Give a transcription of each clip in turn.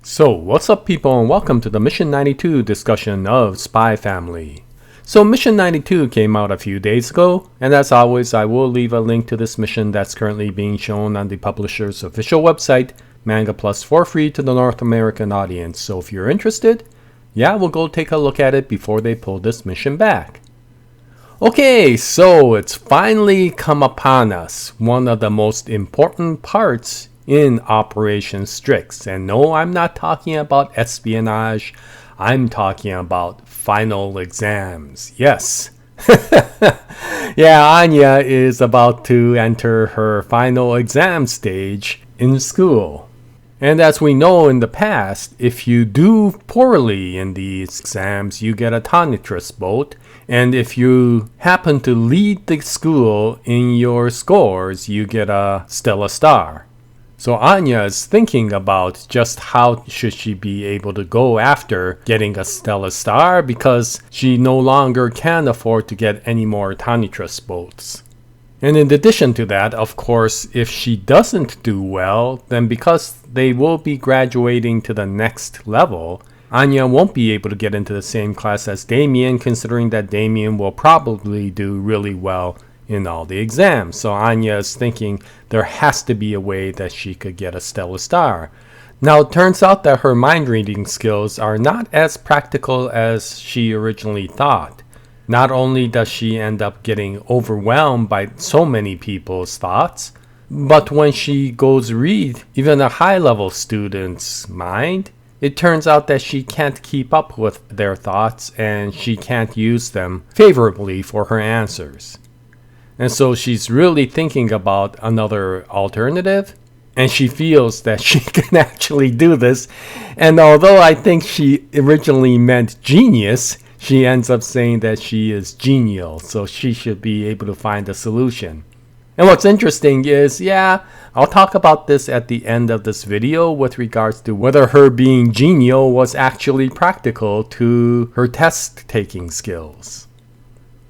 So, what's up people and welcome to the Mission 92 discussion of Spy Family. So Mission 92 came out a few days ago, and as always I will leave a link to this mission that's currently being shown on the publisher's official website, Manga Plus, for free to the North American audience. So if you're interested, we'll go take a look at it before they pull this mission back. Okay, so it's finally come upon us, one of the most important parts in Operation Strix. And no, I'm not talking about espionage, I'm talking about final exams. Yes. Anya is about to enter her final exam stage in school. And as we know in the past, if you do poorly in these exams, you get a tonitrus boat. And if you happen to lead the school in your scores, you get a stellar star. So Anya is thinking about just how should she be able to go after getting a stellar star because she no longer can afford to get any more tonitrus boats. And in addition to that, of course, if she doesn't do well, then because they will be graduating to the next level, Anya won't be able to get into the same class as Damien, considering that Damien will probably do really well in all the exams. So Anya is thinking there has to be a way that she could get a stellar star. Now it turns out that her mind reading skills are not as practical as she originally thought. Not only does she end up getting overwhelmed by so many people's thoughts, but when she goes read even a high-level student's mind, it turns out that she can't keep up with their thoughts and she can't use them favorably for her answers. And so she's really thinking about another alternative, and she feels that she can actually do this. And although I think she originally meant genius, she ends up saying that she is genial, so she should be able to find a solution. And what's interesting is, I'll talk about this at the end of this video with regards to whether her being genial was actually practical to her test-taking skills.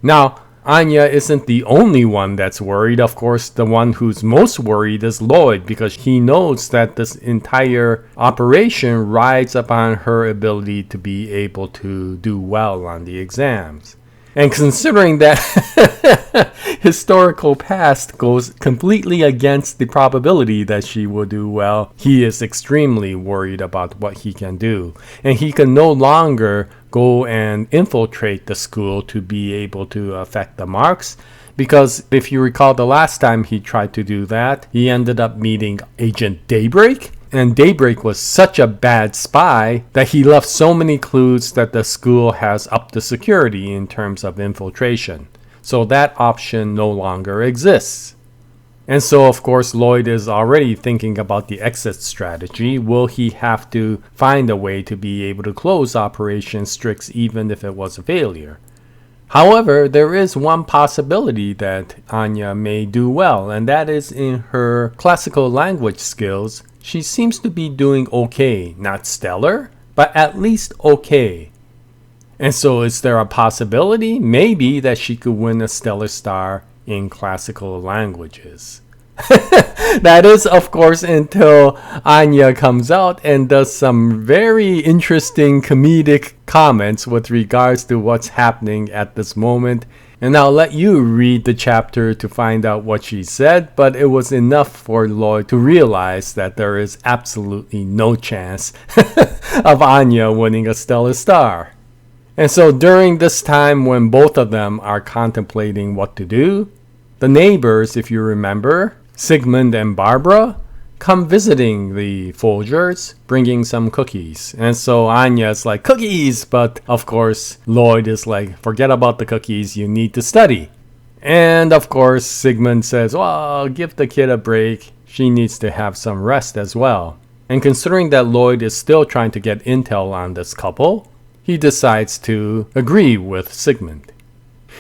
Now, Anya isn't the only one that's worried. Of course, the one who's most worried is Lloyd, because he knows that this entire operation rides upon her ability to be able to do well on the exams. And considering that historical past goes completely against the probability that she will do well, he is extremely worried about what he can do. And he can no longer go and infiltrate the school to be able to affect the marks. Because if you recall the last time he tried to do that, he ended up meeting Agent Daybreak. And Daybreak was such a bad spy that he left so many clues that the school has upped the security in terms of infiltration. So that option no longer exists. And so of course Lloyd is already thinking about the exit strategy. Will he have to find a way to be able to close Operation Strix even if it was a failure? However, there is one possibility that Anya may do well, and that is in her classical language skills. She seems to be doing okay, not stellar, but at least okay. And so is there a possibility, maybe, that she could win a stellar star in classical languages? That is, of course, until Anya comes out and does some very interesting comedic comments with regards to what's happening at this moment. And I'll let you read the chapter to find out what she said, but it was enough for Lloyd to realize that there is absolutely no chance of Anya winning a stellar star. And so during this time when both of them are contemplating what to do, the neighbors, if you remember, Sigmund and Barbara, come visiting the Folgers, bringing some cookies. And so Anya's like, cookies! But of course, Lloyd is like, forget about the cookies, you need to study. And of course, Sigmund says, well, give the kid a break. She needs to have some rest as well. And considering that Lloyd is still trying to get intel on this couple, he decides to agree with Sigmund.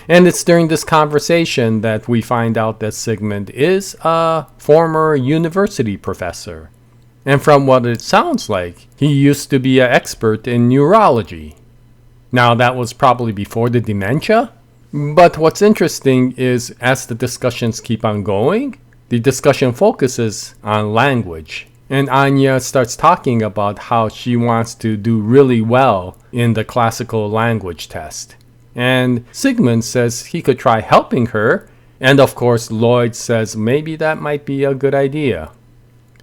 And it's during this conversation that we find out that Sigmund is a former university professor. And from what it sounds like, he used to be an expert in neurology. Now that was probably before the dementia. But what's interesting is as the discussions keep on going, the discussion focuses on language. And Anya starts talking about how she wants to do really well in the classical language test. And Sigmund says he could try helping her. And of course, Lloyd says maybe that might be a good idea.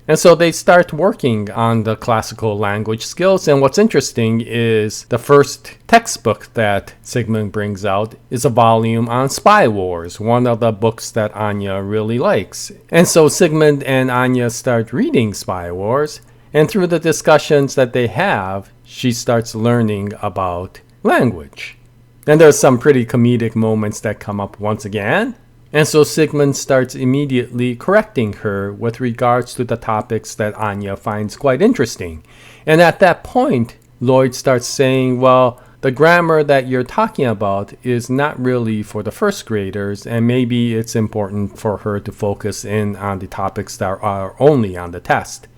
And so they start working on the classical language skills. And what's interesting is the first textbook that Sigmund brings out is a volume on Spy Wars, one of the books that Anya really likes. And so Sigmund and Anya start reading Spy Wars. And through the discussions that they have, she starts learning about language. And there's some pretty comedic moments that come up once again. And so Sigmund starts immediately correcting her with regards to the topics that Anya finds quite interesting. And at that point, Lloyd starts saying, well, the grammar that you're talking about is not really for the first graders, and maybe it's important for her to focus in on the topics that are only on the test.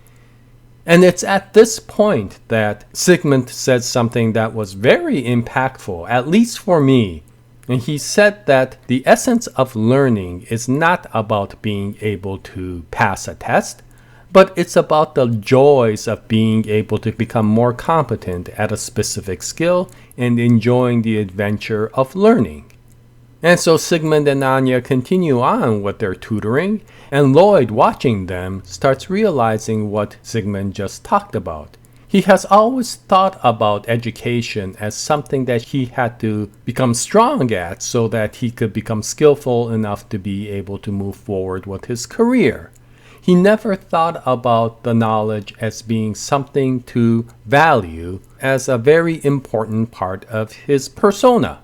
And it's at this point that Sigmund said something that was very impactful, at least for me. And he said that the essence of learning is not about being able to pass a test, but it's about the joys of being able to become more competent at a specific skill and enjoying the adventure of learning. And so Sigmund and Anya continue on with their tutoring, and Lloyd, watching them, starts realizing what Sigmund just talked about. He has always thought about education as something that he had to become strong at so that he could become skillful enough to be able to move forward with his career. He never thought about the knowledge as being something to value as a very important part of his persona.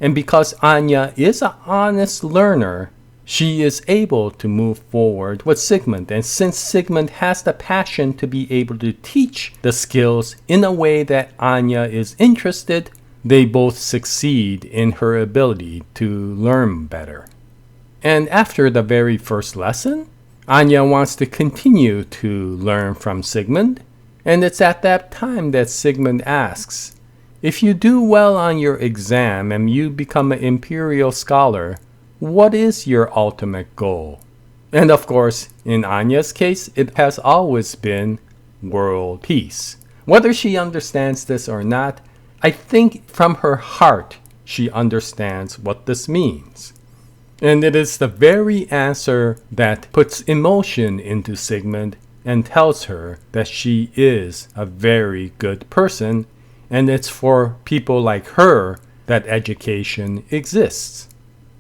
And because Anya is an honest learner, she is able to move forward with Sigmund. And since Sigmund has the passion to be able to teach the skills in a way that Anya is interested, they both succeed in her ability to learn better. And after the very first lesson, Anya wants to continue to learn from Sigmund. And it's at that time that Sigmund asks, if you do well on your exam and you become an imperial scholar, what is your ultimate goal? And of course, in Anya's case, it has always been world peace. Whether she understands this or not, I think from her heart she understands what this means. And it is the very answer that puts emotion into Sigmund and tells her that she is a very good person, and it's for people like her that education exists.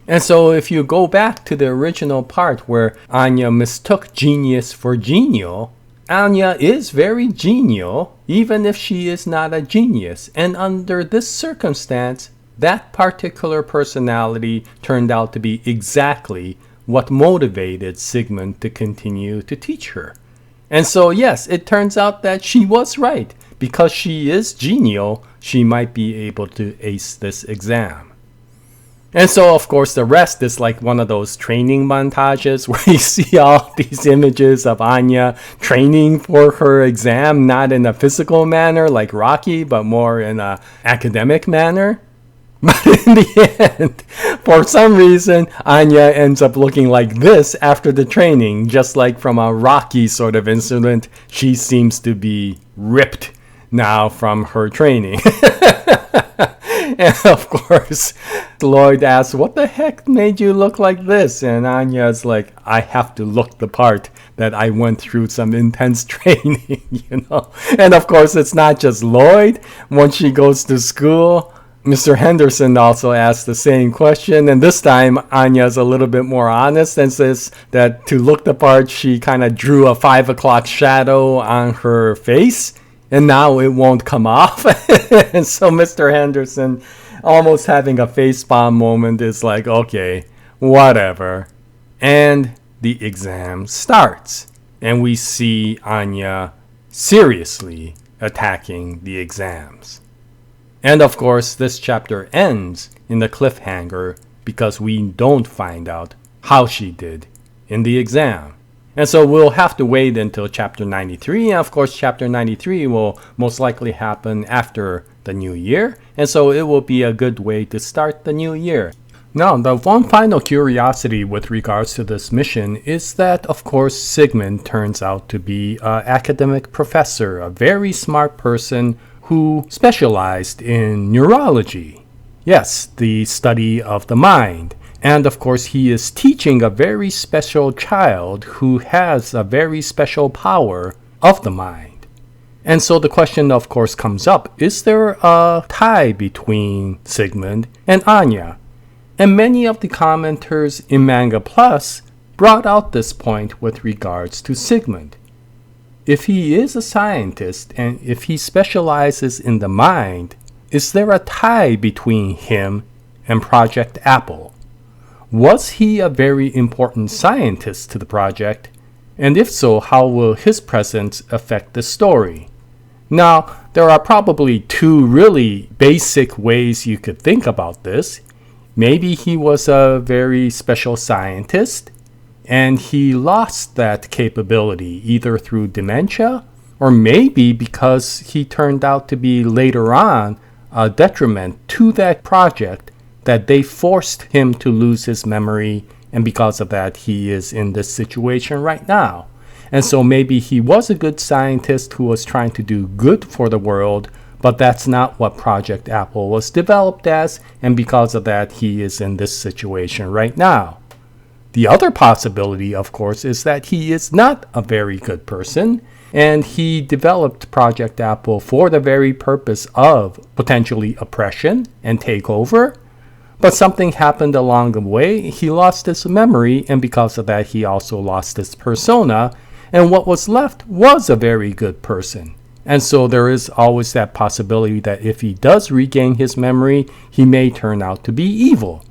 And so if you go back to the original part where Anya mistook genius for genial, Anya is very genial, even if she is not a genius. And under this circumstance, that particular personality turned out to be exactly what motivated Sigmund to continue to teach her. And so yes, it turns out that she was right. Because she is genial, she might be able to ace this exam. And so, of course, the rest is like one of those training montages where you see all these images of Anya training for her exam, not in a physical manner like Rocky, but more in an academic manner. But in the end, for some reason, Anya ends up looking like this after the training, just like from a Rocky sort of incident. She seems to be ripped now from her training. And of course, Lloyd asks, what the heck made you look like this? And Anya's like, I have to look the part that I went through some intense training, you know. And of course, it's not just Lloyd. Once she goes to school, Mr. Henderson also asks the same question. And this time, Anya's a little bit more honest and says that to look the part, she kind of drew a 5 o'clock shadow on her face. And now it won't come off. And so Mr. Henderson, almost having a facepalm moment, is like, okay, whatever. And the exam starts. And we see Anya seriously attacking the exams. And of course, this chapter ends in the cliffhanger because we don't find out how she did in the exam. And so we'll have to wait until chapter 93. And of course, chapter 93 will most likely happen after the new year. And so it will be a good way to start the new year. Now, the one final curiosity with regards to this mission is that, of course, Sigmund turns out to be an academic professor, a very smart person who specialized in neurology. Yes, the study of the mind. And of course, he is teaching a very special child who has a very special power of the mind. And so the question, of course, comes up, is there a tie between Sigmund and Anya? And many of the commenters in Manga Plus brought out this point with regards to Sigmund. If he is a scientist and if he specializes in the mind, is there a tie between him and Project Apple? Was he a very important scientist to the project? And if so, how will his presence affect the story? Now, there are probably two really basic ways you could think about this. Maybe he was a very special scientist, and he lost that capability either through dementia, or maybe because he turned out to be later on a detriment to that project, that they forced him to lose his memory, and because of that he is in this situation right now. And so maybe he was a good scientist who was trying to do good for the world, but that's not what Project Apple was developed as, and because of that, he is in this situation right now. The other possibility, of course, is that he is not a very good person, and he developed Project Apple for the very purpose of potentially oppression and takeover. But something happened along the way, he lost his memory, and because of that, he also lost his persona, and what was left was a very good person. And so there is always that possibility that if he does regain his memory, he may turn out to be evil.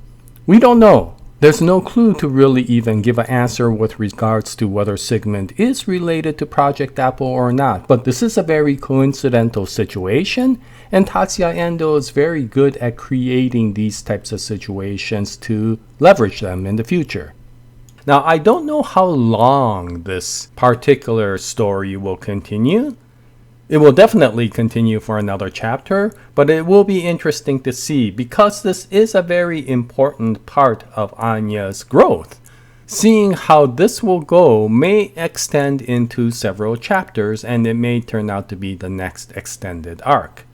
We don't know. There's no clue to really even give an answer with regards to whether Sigmund is related to Project Apple or not. But this is a very coincidental situation, and Tatsuya Endo is very good at creating these types of situations to leverage them in the future. Now, I don't know how long this particular story will continue. It will definitely continue for another chapter, but it will be interesting to see because this is a very important part of Anya's growth. Seeing how this will go may extend into several chapters, and it may turn out to be the next extended arc.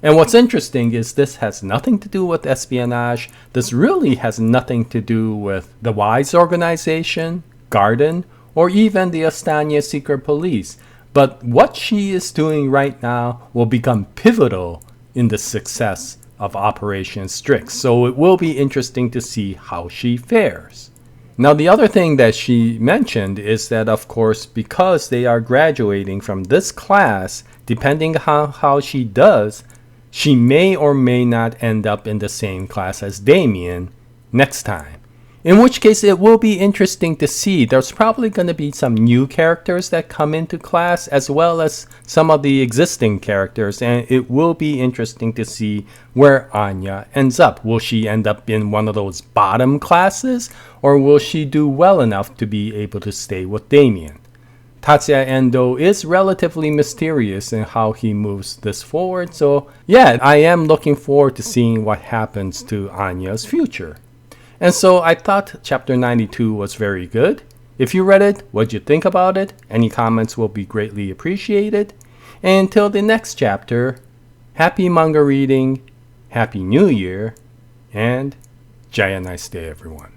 And what's interesting is this has nothing to do with espionage. This really has nothing to do with the WISE organization, Garden, or even the Astanya Secret Police. But what she is doing right now will become pivotal in the success of Operation Strix. So it will be interesting to see how she fares. Now, the other thing that she mentioned is that, of course, because they are graduating from this class, depending on how she does, she may or may not end up in the same class as Damien next time. In which case, it will be interesting to see. There's probably going to be some new characters that come into class, as well as some of the existing characters, and it will be interesting to see where Anya ends up. Will she end up in one of those bottom classes, or will she do well enough to be able to stay with Damien? Tatsuya Endo is relatively mysterious in how he moves this forward, so yeah, I am looking forward to seeing what happens to Anya's future. And so I thought chapter 92 was very good. If you read it, what'd you think about it? Any comments will be greatly appreciated. And until the next chapter, happy manga reading, happy new year, and jaya nice day everyone.